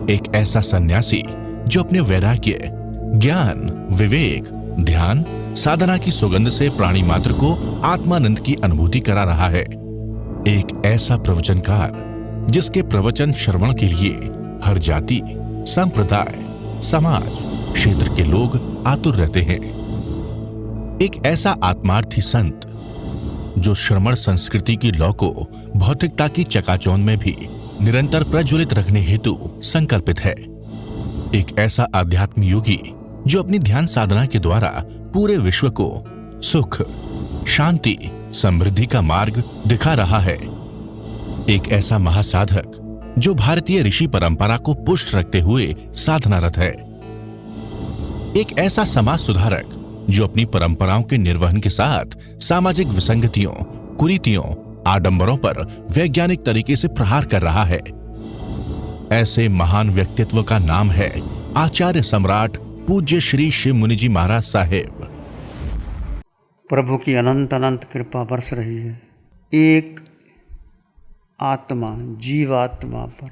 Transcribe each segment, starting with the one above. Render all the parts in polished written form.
एक ऐसा सन्यासी जो अपने वैराग्य, ज्ञान, विवेक, ध्यान, साधना की सुगंध से प्राणी मात्र को आत्मानंद की अनुभूति करा रहा है। एक ऐसा प्रवचनकार जिसके प्रवचन श्रवण के लिए हर जाति, संप्रदाय, समाज, क्षेत्र के लोग आतुर रहते हैं। एक ऐसा आत्मार्थी संत जो श्रमण संस्कृति की लौ को भौतिकता की चकाचौंध में भी निरंतर प्रज्वलित रखने हेतु संकल्पित है। एक ऐसा आध्यात्म योगी जो अपनी ध्यान साधना के द्वारा पूरे विश्व को सुख, शांति, समृद्धि का मार्ग दिखा रहा है। एक ऐसा महासाधक जो भारतीय ऋषि परंपरा को पुष्ट रखते हुए साधनारत है। एक ऐसा समाज सुधारक जो अपनी परंपराओं के निर्वहन के साथ सामाजिक विसंगतियों, कुरीतियों, आडंबरों पर वैज्ञानिक तरीके से प्रहार कर रहा है। ऐसे महान व्यक्तित्व का नाम है आचार्य सम्राट पूज्य श्री शिव मुनि जी महाराज साहेब। प्रभु की अनंत अनंत कृपा बरस रही है एक आत्मा, जीवात्मा पर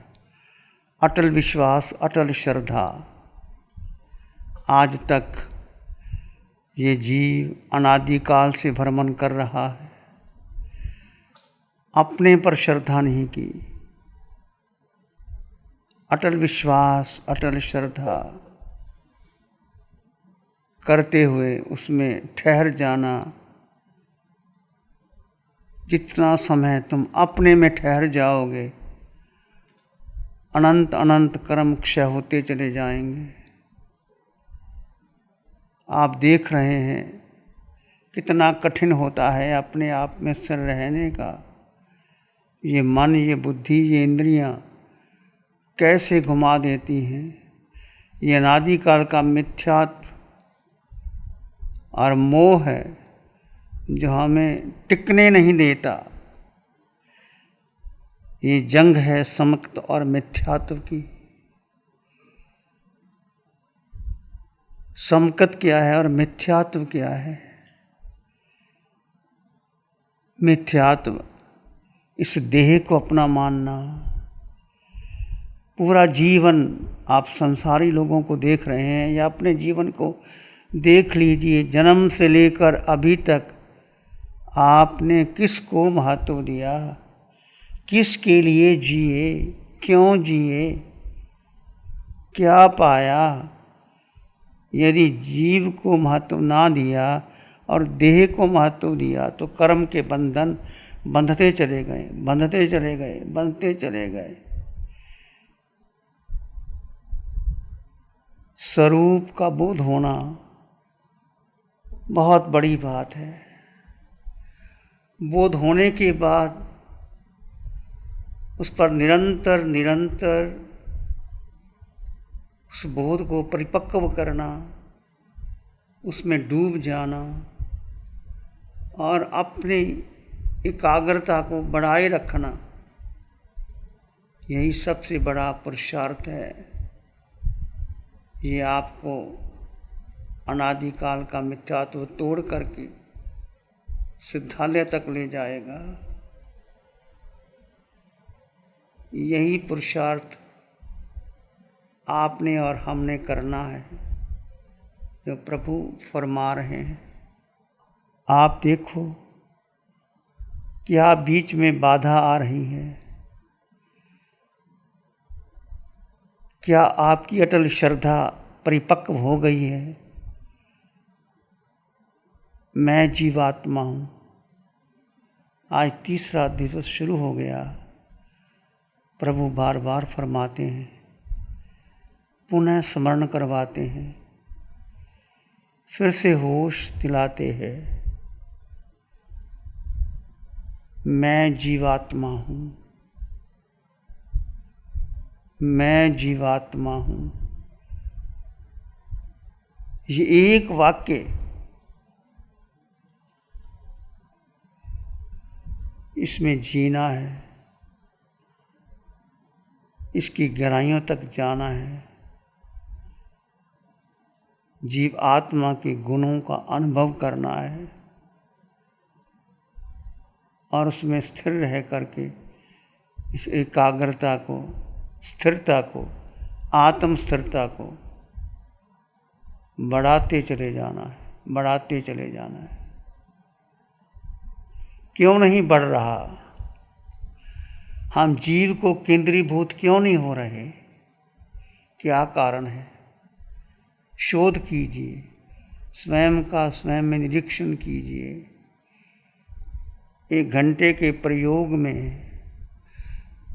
अटल विश्वास, अटल श्रद्धा। आज तक ये जीव अनादिकाल से भ्रमण कर रहा है, अपने पर श्रद्धा नहीं की। अटल विश्वास, अटल श्रद्धा करते हुए उसमें ठहर जाना। जितना समय तुम अपने में ठहर जाओगे, अनंत अनंत कर्म क्षय होते चले जाएंगे। आप देख रहे हैं कितना कठिन होता है अपने आप में स्थिर रहने का। ये मन, ये बुद्धि, ये इंद्रियां कैसे घुमा देती हैं। ये अनादिकाल का मिथ्यात्व और मोह है जो हमें टिकने नहीं देता। ये जंग है समक्त और मिथ्यात्व की। समकत क्या है और मिथ्यात्व क्या है? मिथ्यात्व इस देह को अपना मानना। पूरा जीवन आप संसारी लोगों को देख रहे हैं या अपने जीवन को देख लीजिए। जन्म से लेकर अभी तक आपने किसको महत्व दिया, किसके लिए जिए, क्यों जिए, क्या पाया? यदि जीव को महत्व ना दिया और देह को महत्व दिया तो कर्म के बंधन बंधते चले गए, बंधते चले गए, बंधते चले गए। स्वरूप का बोध होना बहुत बड़ी बात है। बोध होने के बाद उस पर निरंतर निरंतर उस बोध को परिपक्व करना, उसमें डूब जाना और अपनी एकाग्रता को बढ़ाए रखना, यही सबसे बड़ा पुरुषार्थ है। ये आपको अनादिकाल का मिथ्यात्व तोड़ करके सिद्धालय तक ले जाएगा। यही पुरुषार्थ आपने और हमने करना है जो प्रभु फरमा रहे हैं। आप देखो क्या बीच में बाधा आ रही है। क्या आपकी अटल श्रद्धा परिपक्व हो गई है? मैं जीवात्मा हूँ। आज तीसरा दिवस शुरू हो गया। प्रभु बार बार फरमाते हैं, पुनः स्मरण करवाते हैं, फिर से होश दिलाते हैं। मैं जीवात्मा हूँ, मैं जीवात्मा हूँ। ये एक वाक्य इसमें जीना है, इसकी गहराइयों तक जाना है। जीव आत्मा के गुणों का अनुभव करना है और उसमें स्थिर रह करके इस एकाग्रता को, स्थिरता को आत्म स्थिरता को बढ़ाते चले जाना है, बढ़ाते चले जाना है। क्यों नहीं बढ़ रहा? हम जीव को केंद्रीभूत क्यों नहीं हो रहे? क्या कारण है? शोध कीजिए, स्वयं का स्वयं में निरीक्षण कीजिए। 1 घंटे के प्रयोग में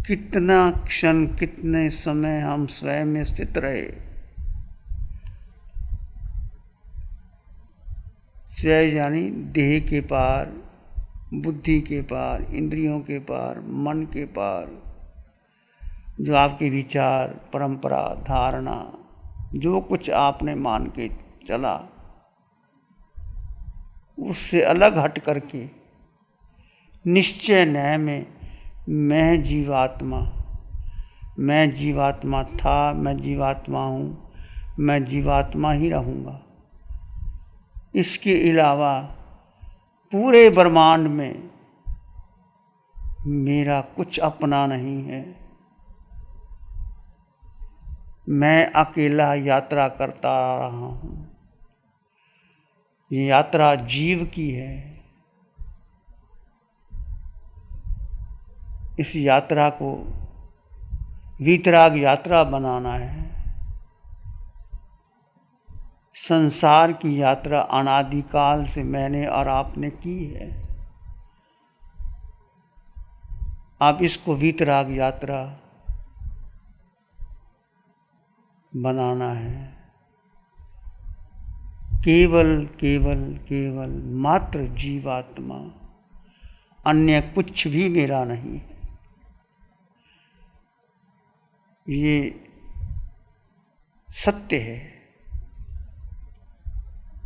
कितना क्षण, कितने समय हम स्वयं में स्थित रहे। चाहे यानी देह के पार, बुद्धि के पार, इंद्रियों के पार, मन के पार, जो आपके विचार, परंपरा, धारणा, जो कुछ आपने मान के चला, उससे अलग हट करके निश्चय नय में मैं जीवात्मा था, मैं जीवात्मा हूँ, मैं जीवात्मा ही रहूँगा। इसके अलावा पूरे ब्रह्मांड में मेरा कुछ अपना नहीं है। मैं अकेला यात्रा करता आ रहा हूँ। ये यात्रा जीव की है। इस यात्रा को वीतराग यात्रा बनाना है। संसार की यात्रा अनादिकाल से मैंने और आपने की है। आप इसको वीतराग यात्रा बनाना है। केवल केवल केवल मात्र जीवात्मा, अन्य कुछ भी मेरा नहीं है। ये सत्य है।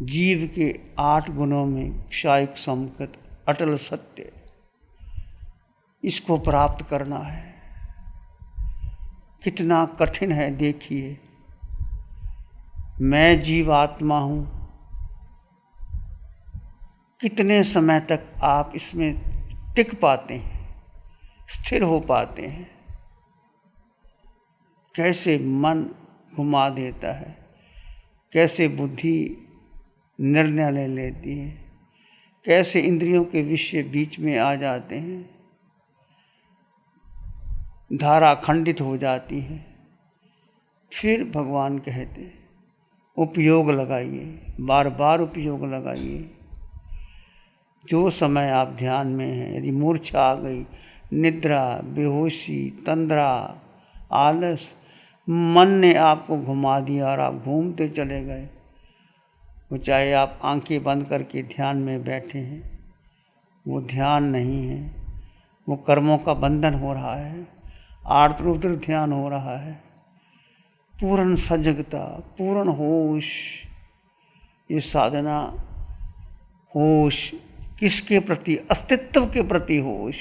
जीव के 8 गुणों में क्षायिक संकट अटल सत्य, इसको प्राप्त करना है। कितना कठिन है देखिए। मैं जीवात्मा हूँ, कितने समय तक आप इसमें टिक पाते हैं, स्थिर हो पाते हैं? कैसे मन घुमा देता है, कैसे बुद्धि निर्णय ले लेती है, कैसे इंद्रियों के विषय बीच में आ जाते हैं, धारा खंडित हो जाती है। फिर भगवान कहते हैं उपयोग लगाइए, बार बार उपयोग लगाइए। जो समय आप ध्यान में हैं, यदि मूर्छा आ गई, निद्रा, बेहोशी, तंद्रा, आलस, मन ने आपको घुमा दिया और आप घूमते चले गए, वो चाहे आप आंखें बंद करके ध्यान में बैठे हैं, वो ध्यान नहीं है, वो कर्मों का बंधन हो रहा है, आर्द्र ध्यान हो रहा है। पूर्ण सजगता, पूर्ण होश, ये साधना होश किसके प्रति? अस्तित्व के प्रति होश,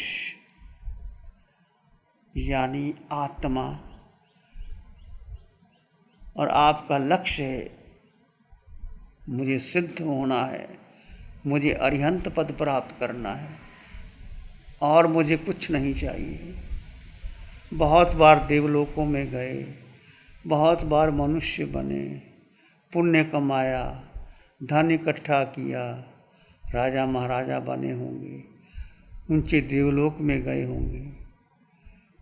यानी आत्मा। और आपका लक्ष्य है मुझे सिद्ध होना है, मुझे अरिहंत पद प्राप्त करना है और मुझे कुछ नहीं चाहिए। बहुत बार देवलोकों में गए, बहुत बार मनुष्य बने, पुण्य कमाया, धन इकट्ठा किया, राजा महाराजा बने होंगे, ऊंचे देवलोक में गए होंगे।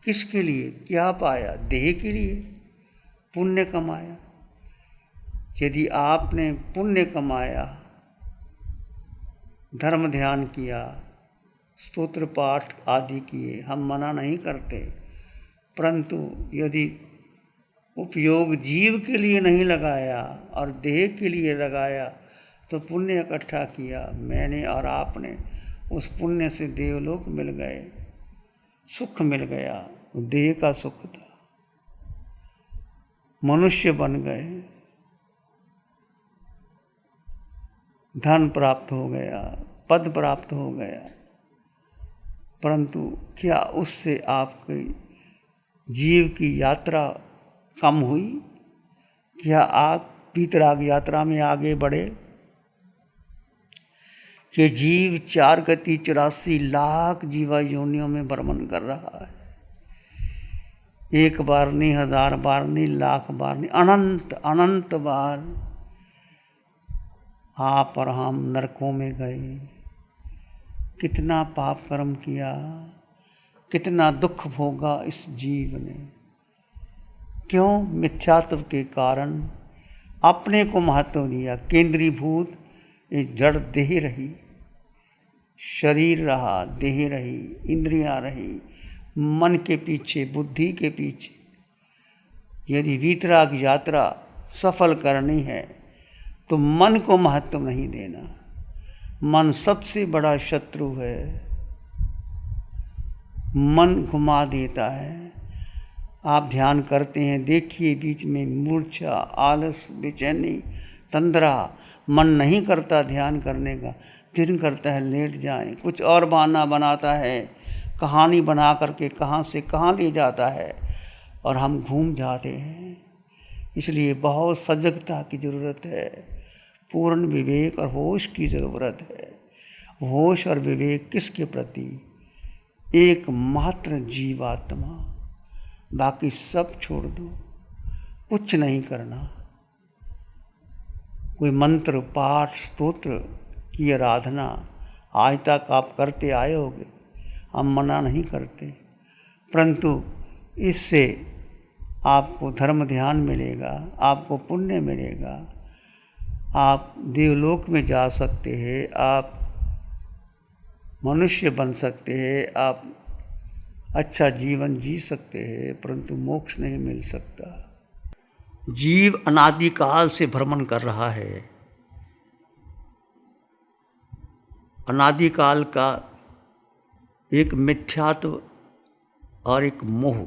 किसके लिए? क्या पाया? देह के लिए पुण्य कमाया। यदि आपने पुण्य कमाया, धर्म ध्यान किया, स्तोत्र पाठ आदि किए, हम मना नहीं करते, परंतु यदि उपयोग जीव के लिए नहीं लगाया और देह के लिए लगाया तो पुण्य इकट्ठा किया मैंने और आपने, उस पुण्य से देवलोक मिल गए, सुख मिल गया, देह का सुख था, मनुष्य बन गए, धन प्राप्त हो गया, पद प्राप्त हो गया। परंतु क्या उससे आपकी जीव की यात्रा कम हुई? क्या आप वीतराग यात्रा में आगे बढ़े? कि जीव 4 गति 84 लाख जीवा योनियों में भ्रमण कर रहा है। एक बार नहीं, 1000 बार नहीं, लाख बार नहीं, अनंत अनंत बार आप और हम नरकों में गए। कितना पाप कर्म किया, कितना दुख भोगा इस जीव ने। क्यों? मिथ्यात्व के कारण अपने को महत्व दिया। केंद्रीभूत एक जड़ देह रही, शरीर रहा, देह रही, इंद्रियां रही, मन के पीछे, बुद्धि के पीछे। यदि वीतराग यात्रा सफल करनी है तो मन को महत्व नहीं देना। मन सबसे बड़ा शत्रु है। मन घुमा देता है। आप ध्यान करते हैं, देखिए बीच में मूर्छा, आलस, बेचैनी, तंद्रा, मन नहीं करता ध्यान करने का, दिन करता है लेट जाएं, कुछ और बहाना बनाता है, कहानी बना करके कहाँ से कहाँ ले जाता है और हम घूम जाते हैं। इसलिए बहुत सजगता की ज़रूरत है, पूर्ण विवेक और होश की ज़रूरत है। होश और विवेक किसके प्रति? एकमात्र जीवात्मा। बाकी सब छोड़ दो, कुछ नहीं करना। कोई मंत्र, पाठ, स्तोत्र की आराधना आज तक आप करते आए होगे, हम मना नहीं करते, परंतु इससे आपको धर्म ध्यान मिलेगा, आपको पुण्य मिलेगा, आप देवलोक में जा सकते हैं, आप मनुष्य बन सकते हैं, आप अच्छा जीवन जी सकते हैं, परंतु मोक्ष नहीं मिल सकता। जीव अनादिकाल से भ्रमण कर रहा है। अनादिकाल का एक मिथ्यात्व और एक मोह।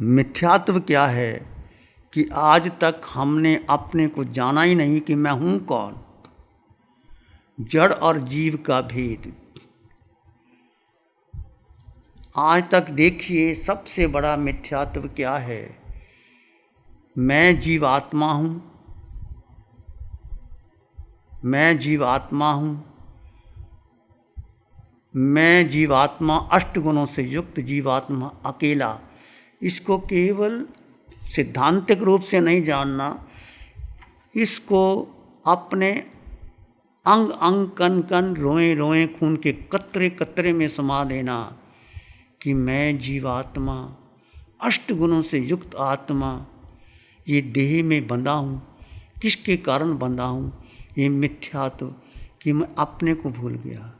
मिथ्यात्व क्या है कि आज तक हमने अपने को जाना ही नहीं कि मैं हूँ कौन। जड़ और जीव का भेद। आज तक देखिए सबसे बड़ा मिथ्यात्व क्या है। मैं जीवात्मा हूँ, मैं जीवात्मा हूँ, मैं जीवात्मा, अष्ट गुणों से युक्त जीवात्मा अकेला। इसको केवल सिद्धांतिक रूप से नहीं जानना, इसको अपने अंग अंग, कण कण, रोए रोए, खून के कतरे कतरे में समा लेना कि मैं जीवात्मा, अष्ट गुणों से युक्त आत्मा, ये देह में बंधा हूँ। किसके कारण बंधा हूँ? ये मिथ्यात्व कि मैं अपने को भूल गया।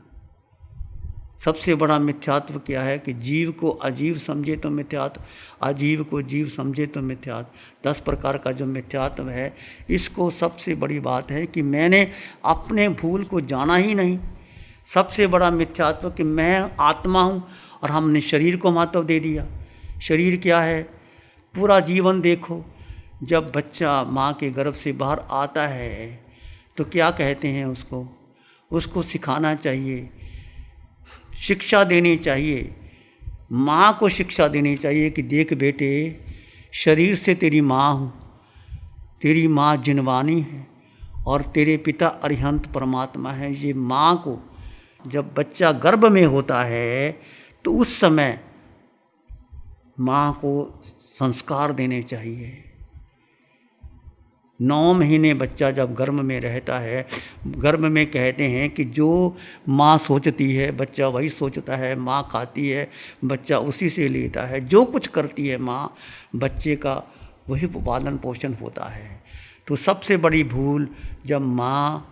सबसे बड़ा मिथ्यात्व क्या है कि जीव को अजीव समझे तो मिथ्यात्व, अजीव को जीव समझे तो मिथ्यात्व। 10 प्रकार का जो मिथ्यात्व है, इसको सबसे बड़ी बात है कि मैंने अपने भूल को जाना ही नहीं। सबसे बड़ा मिथ्यात्व कि मैं आत्मा हूँ और हमने शरीर को महत्व दे दिया। शरीर क्या है? पूरा जीवन देखो, जब बच्चा माँ के गर्भ से बाहर आता है तो क्या कहते हैं उसको सिखाना चाहिए, शिक्षा देनी चाहिए। माँ को शिक्षा देनी चाहिए कि देख बेटे, शरीर से तेरी माँ हूँ, तेरी माँ जिनवानी है और तेरे पिता अरिहंत परमात्मा है। ये माँ को जब बच्चा गर्भ में होता है तो उस समय माँ को संस्कार देने चाहिए। 9 महीने बच्चा जब गर्भ में रहता है, गर्भ में कहते हैं कि जो माँ सोचती है बच्चा वही सोचता है, माँ खाती है बच्चा उसी से लेता है, जो कुछ करती है माँ, बच्चे का वही पालन पोषण होता है। तो सबसे बड़ी भूल, जब माँ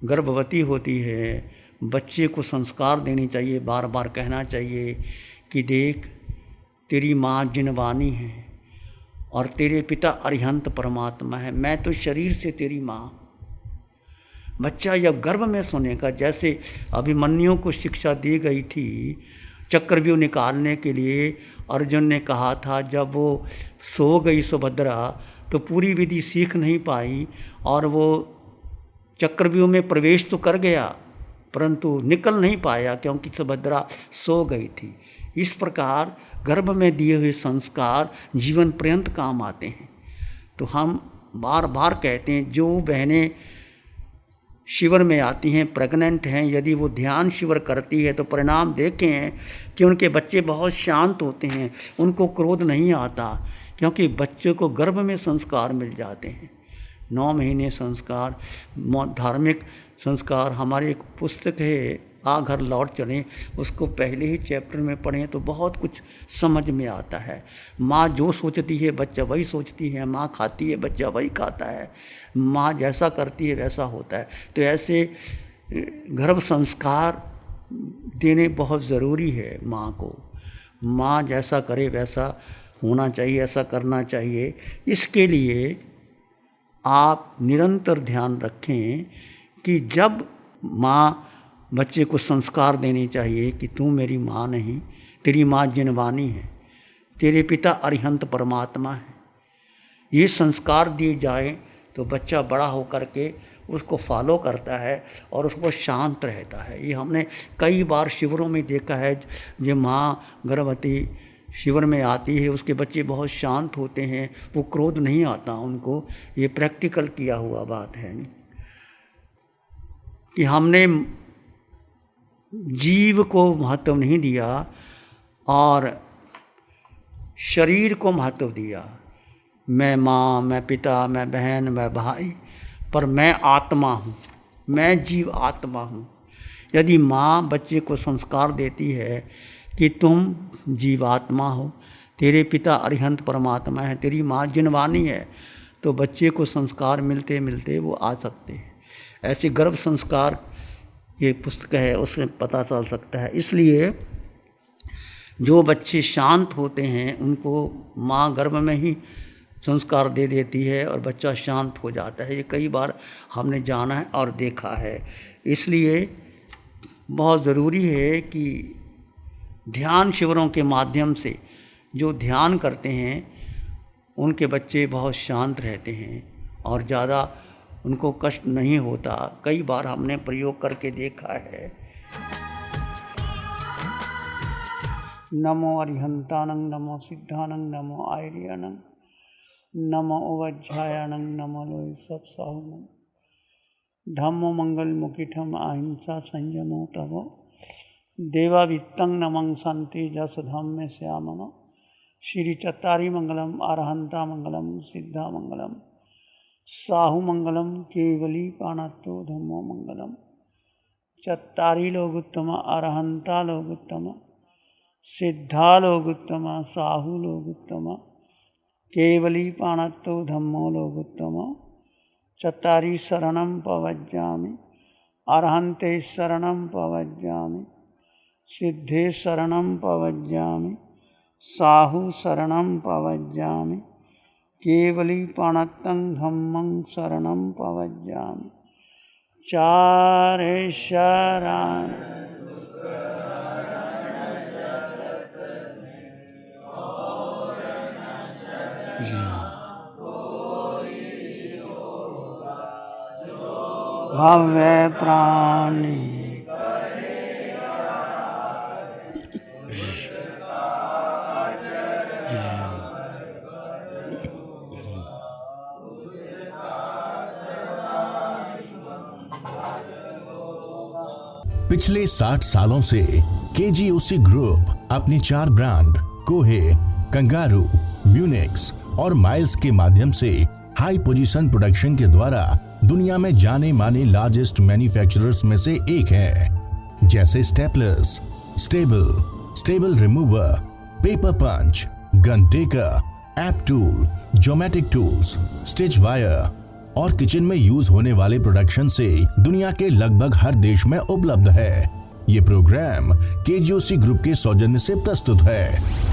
गर्भवती होती है, बच्चे को संस्कार देनी चाहिए, बार बार कहना चाहिए कि देख तेरी माँ जिनवानी है और तेरे पिता अरिहंत परमात्मा है, मैं तो शरीर से तेरी माँ। बच्चा जब गर्भ में सुनेगा, जैसे अभिमन्यु को शिक्षा दी गई थी चक्रव्यूह निकालने के लिए, अर्जुन ने कहा था जब वो सो गई सुभद्रा तो पूरी विधि सीख नहीं पाई और वो चक्रव्यूह में प्रवेश तो कर गया परंतु निकल नहीं पाया क्योंकि सुभद्रा सो गई थी। इस प्रकार गर्भ में दिए हुए संस्कार जीवन पर्यंत काम आते हैं। तो हम बार बार कहते हैं, जो बहनें शिविर में आती हैं, प्रेग्नेंट हैं, यदि वो ध्यान शिविर करती है तो परिणाम देखे हैं कि उनके बच्चे बहुत शांत होते हैं, उनको क्रोध नहीं आता, क्योंकि बच्चे को गर्भ में संस्कार मिल जाते हैं। 9 महीने संस्कार, धार्मिक संस्कार। हमारी एक पुस्तक है आ घर लौट चलें, उसको पहले ही चैप्टर में पढ़ें तो बहुत कुछ समझ में आता है। माँ जो सोचती है बच्चा वही सोचती है, माँ खाती है बच्चा वही खाता है, माँ जैसा करती है वैसा होता है। तो ऐसे गर्भ संस्कार देने बहुत ज़रूरी है माँ को। माँ जैसा करे वैसा होना चाहिए, ऐसा करना चाहिए। इसके लिए आप निरंतर ध्यान रखें कि जब माँ बच्चे को संस्कार देनी चाहिए कि तू मेरी माँ नहीं, तेरी माँ जिनवानी है, तेरे पिता अरिहंत परमात्मा है। ये संस्कार दिए जाएं तो बच्चा बड़ा होकर के उसको फॉलो करता है और उसको शांत रहता है। ये हमने कई बार शिविरों में देखा है। जो माँ गर्भवती शिविर में आती है उसके बच्चे बहुत शांत होते हैं, वो क्रोध नहीं आता उनको। ये प्रैक्टिकल किया हुआ बात है कि हमने जीव को महत्व नहीं दिया और शरीर को महत्व दिया। मैं माँ, मैं पिता, मैं बहन, मैं भाई, पर मैं आत्मा हूँ, मैं जीव आत्मा हूँ। यदि माँ बच्चे को संस्कार देती है कि तुम जीवात्मा हो, तेरे पिता अरिहंत परमात्मा है, तेरी माँ जिनवानी है, तो बच्चे को संस्कार मिलते मिलते वो आ सकते हैं। ऐसे गर्भ संस्कार ये पुस्तक है, उसमें पता चल सकता है। इसलिए जो बच्चे शांत होते हैं उनको माँ गर्भ में ही संस्कार दे देती है और बच्चा शांत हो जाता है। ये कई बार हमने जाना है और देखा है। इसलिए बहुत ज़रूरी है कि ध्यान शिविरों के माध्यम से जो ध्यान करते हैं उनके बच्चे बहुत शांत रहते हैं और ज़्यादा उनको कष्ट नहीं होता। कई बार हमने प्रयोग करके देखा है। नमो अरिहंतानं, नमो सिद्धानं, नमो आयर्यानं, नमो उवज्झायानं, नमो लोय सत्साहुनं, धम्मो मंगल मुकिठम अहिंसा संयमो तवो, देवावित्तं नमं संति जस धम्मे श्यामनो, श्री चत्तारी मंगलम, अरहंता मंगलम, सिद्धा मंगलम, साहु मंगलम, केवली पाणत्तो धम्मो मंगलम। चत्तारी लोगुत्तम, अरहंता लोगुत्तम, सिद्धा लोगुत्तम, साहु लोगुत्तम, केवली पाणत्तो धम्मो लोगुत्तम। चत्तारी शरणं पवज्जामि, अरहन्ते शरणं पवज्जामि, सिद्धे शरणं पवज्जामि, साहु शरणं पवज्जामि, केवली पाणत्तं धम्मं शरणं पवज्जामि। चारे शरण भव्य प्राणी पिछले 60 सालों से केजीओसी ग्रुप अपने 4 ब्रांड कोहे, कंगारू, म्यूनिक्स और माइल्स के माध्यम से हाई पोजीशन प्रोडक्शन के द्वारा दुनिया में जाने माने लार्जेस्ट मैन्युफैक्चरर्स में से एक है। जैसे staplers, staple remover, paper punch, gun tacker, app tool, geometric tools, stitch wire और किचन में यूज होने वाले प्रोडक्शन से दुनिया के लगभग हर देश में उपलब्ध है। ये प्रोग्राम केजीओसी ग्रुप के सौजन्य से प्रस्तुत है।